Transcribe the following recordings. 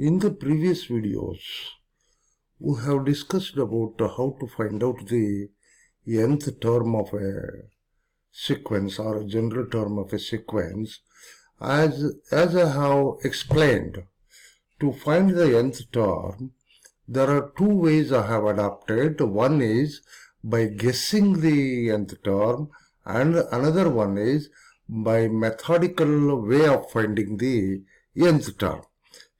In the previous videos, we have discussed about how to find out the nth term of a sequence or a general term of a sequence. As I have explained, to find the nth term, there are two ways I have adopted. One is by guessing the nth term, and another one is by methodical way of finding the nth term.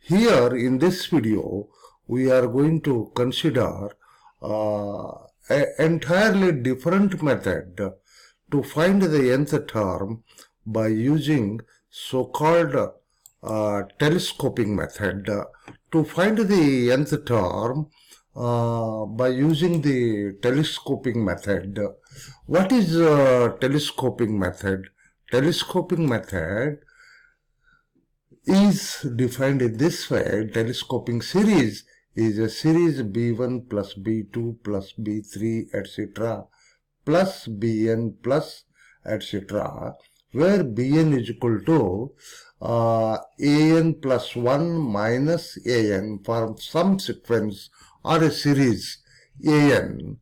Here in this video, we are going to consider an entirely different method to find the nth term by using so-called telescoping method. To find the nth term by using the telescoping method. What is telescoping method? Telescoping method is defined in this way. Telescoping series is a series B1 plus B2 plus B3 etc. plus Bn plus etc. where Bn is equal to An plus 1 minus An for some sequence or a series An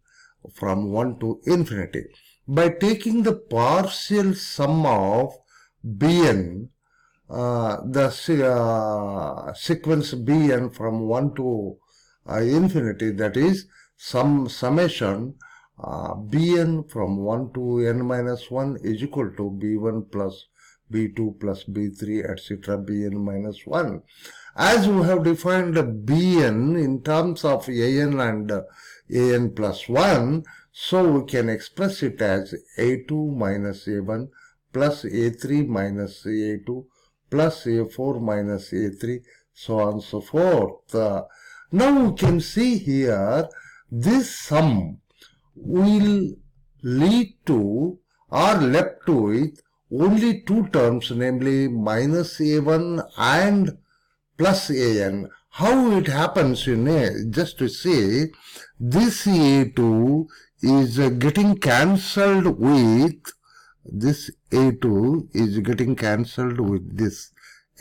from 1 to infinity. By taking the partial sum of Bn, the sequence Bn from 1 to infinity, that is summation Bn from 1 to n minus 1 is equal to B1 plus B2 plus B3 etc. Bn minus 1. As we have defined Bn in terms of An and An plus 1, so we can express it as A2 minus A1 plus A3 minus A2 plus A4 minus A3, so on and so forth. Now we can see here this sum will lead to or left to with only two terms, namely minus A1 and plus An. How it happens, just to say, this A2 is getting cancelled with this A2 is getting cancelled with this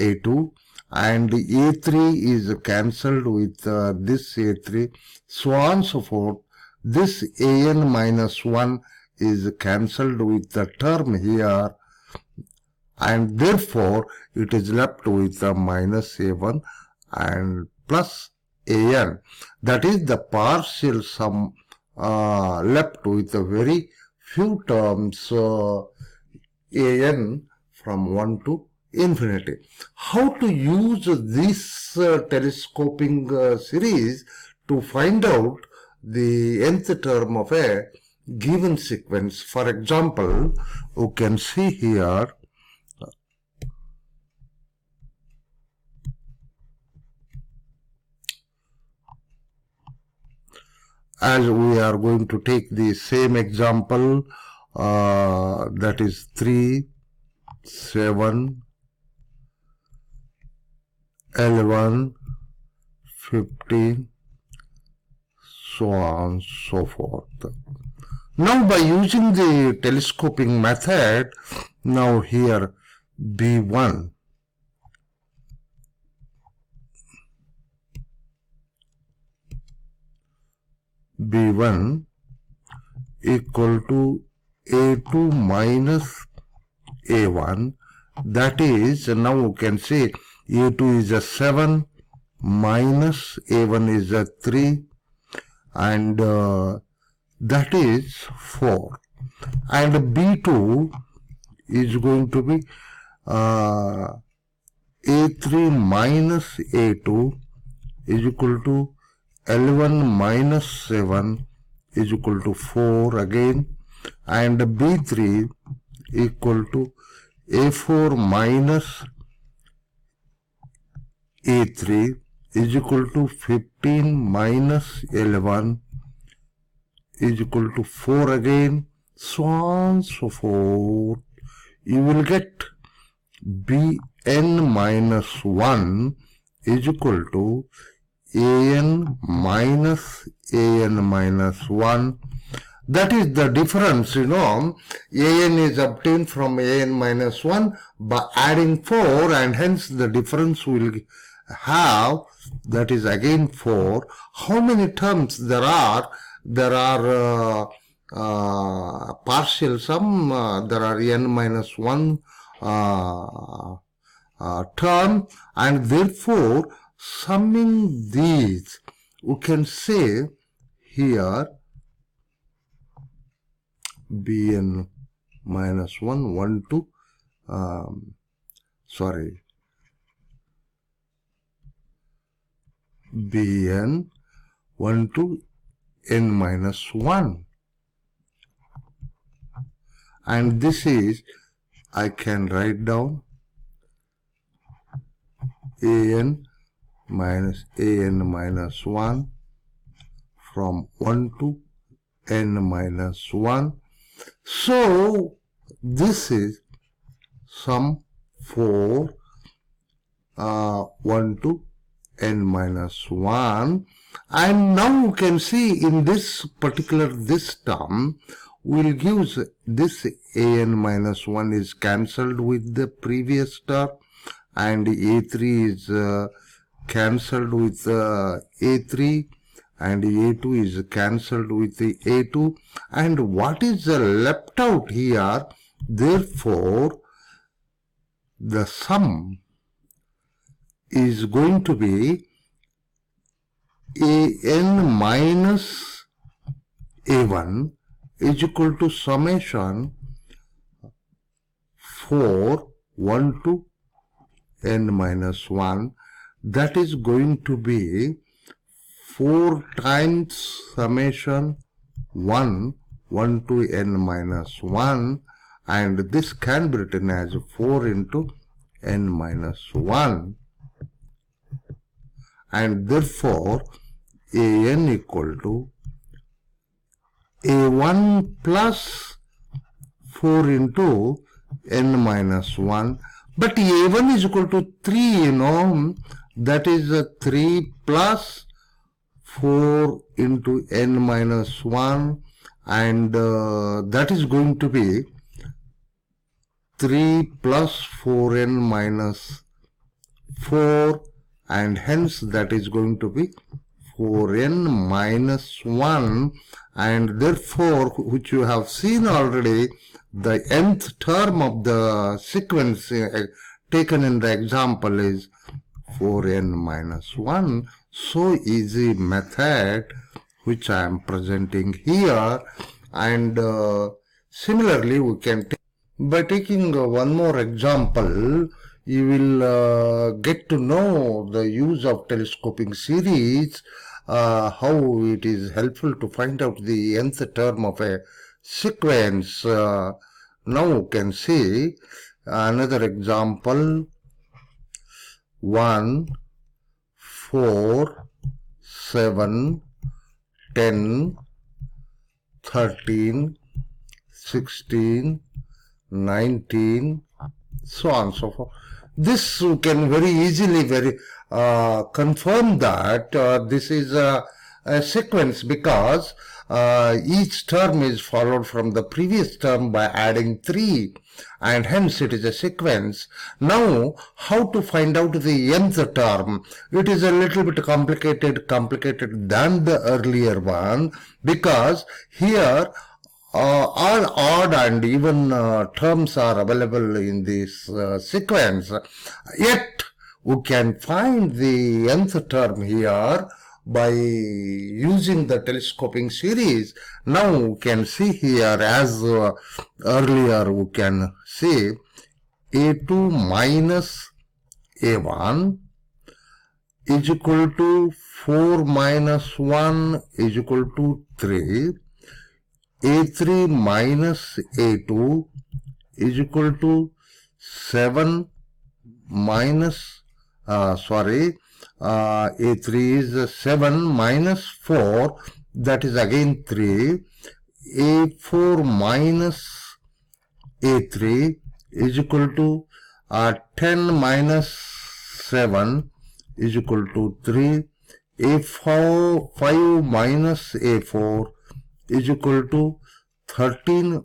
A2, and A3 is cancelled with this A3, so on and so forth. This An minus 1 is cancelled with the term here, and therefore it is left with the minus A1 and plus An. That is the partial sum left with a very few terms An from 1 to infinity. How to use this telescoping series to find out the nth term of a given sequence? For example, you can see here as we are going to take the same example, that is 3, 7, 11, 15, so on, so forth. Now by using the telescoping method, now here B1 equal to A2 minus A1, that is, now you can say A2 is a 7 minus A1 is a 3, and that is 4, and B2 is going to be A3 minus A2 is equal to 11 minus 7 is equal to 4 again, and B3 equal to A4 minus A3 is equal to 15 minus 11 is equal to 4 again, so on, so forth. You will get Bn minus 1 is equal to An minus 1. That is the difference, An is obtained from An minus 1 by adding 4, and hence the difference will have that is again 4. How many terms there are? There are partial sum, there are n minus 1 term, and therefore summing these, we can say here bn minus 1, 1, 2, bn 1 to n minus 1. And this is, I can write down an minus 1 from 1 to n minus 1. So this is sum 4 1 to n minus 1. And now you can see in this term will give this an minus 1 is cancelled with the previous term, and a3 is cancelled with a3, and a2 is cancelled with the a2, and what is left out here? Therefore the sum is going to be an minus a1 is equal to summation 4 1 to n minus 1. That is going to be 4 times summation 1 1 to n minus 1, and this can be written as 4 into n minus 1, and therefore an equal to a1 plus 4 into n minus 1, but a1 is equal to 3, you know, that is 3 plus 4 into n minus 1, and that is going to be 3 plus 4n minus 4, and hence that is going to be 4n minus 1, and therefore, which you have seen already, the nth term of the sequence taken in the example is 4n minus 1. So easy method which I am presenting here, and similarly we can take, by taking one more example, you will get to know the use of telescoping series, how it is helpful to find out the nth term of a sequence. Now you can see another example: 1, 4, 7, 10, 13, 16, 19, so on and so forth. This you can very easily confirm that this is a sequence, because each term is followed from the previous term by adding 3, and hence it is a sequence. Now, how to find out the nth term? It is a little bit complicated than the earlier one, because here all odd and even terms are available in this sequence. Yet we can find the nth term here by using the telescoping series. Now we can see here, as earlier we can see, a2 minus a1 is equal to 4 minus 1 is equal to 3. a3 minus a2 is equal to 7 minus, a3 is 7 minus 4, that is again 3. a4 minus a3 is equal to 10 minus 7 is equal to 3. a4 5 minus a4 is equal to 13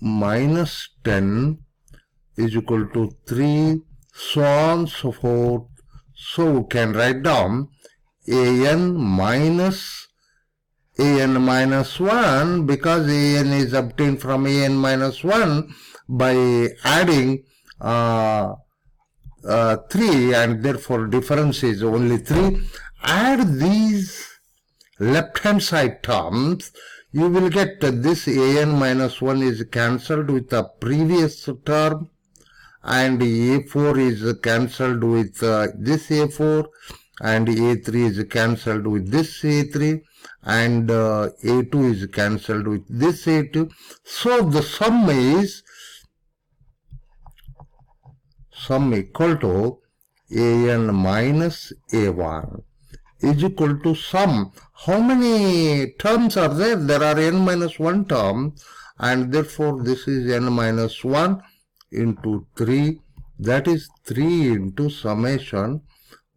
minus 10 is equal to 3, so on so forth, So we can write down an minus 1 because an is obtained from an minus 1 by adding 3, and therefore difference is only 3. Add these left hand side terms, you will get this an minus 1 is cancelled with the previous term, and a4 is cancelled with this a4, and a3 is cancelled with this a3, and a2 is cancelled with this a2. So the sum equal to an minus a1 is equal to sum. How many terms are there? There are n minus 1 terms, and therefore this is n minus 1 into 3, that is 3 into summation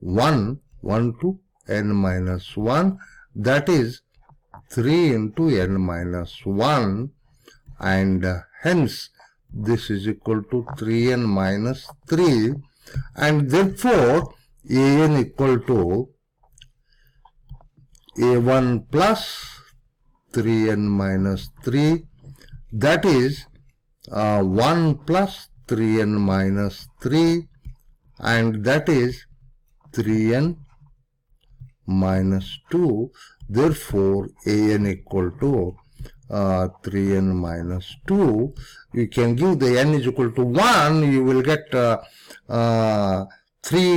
1 to n minus 1, that is 3 into n minus 1, and hence this is equal to 3n minus 3, and therefore an equal to a1 plus 3n minus 3, that is 1 plus 3n minus 3, and that is 3n minus 2. Therefore an equal to 3n minus 2. You can give the n is equal to 1, you will get 3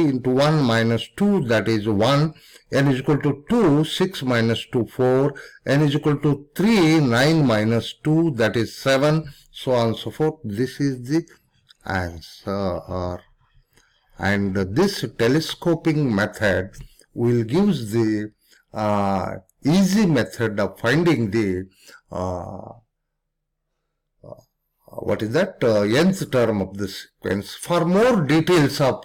into 1 minus 2, that is 1. N is equal to 2, 6 minus 2, 4. N is equal to 3, 9 minus 2, that is 7. So on and so forth. This is the answer. And this telescoping method will give the easy method of finding the nth term of the sequence. For more details of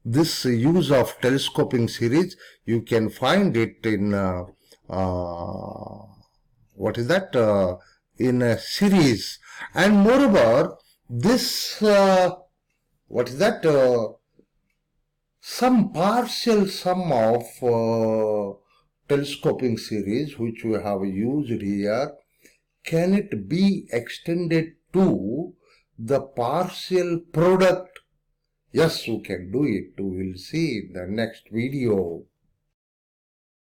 this use of telescoping series, you can find it in in a series. And moreover, this some partial sum of telescoping series which we have used here, can it be extended to the partial product? Yes, we can do it. We will see in the next video.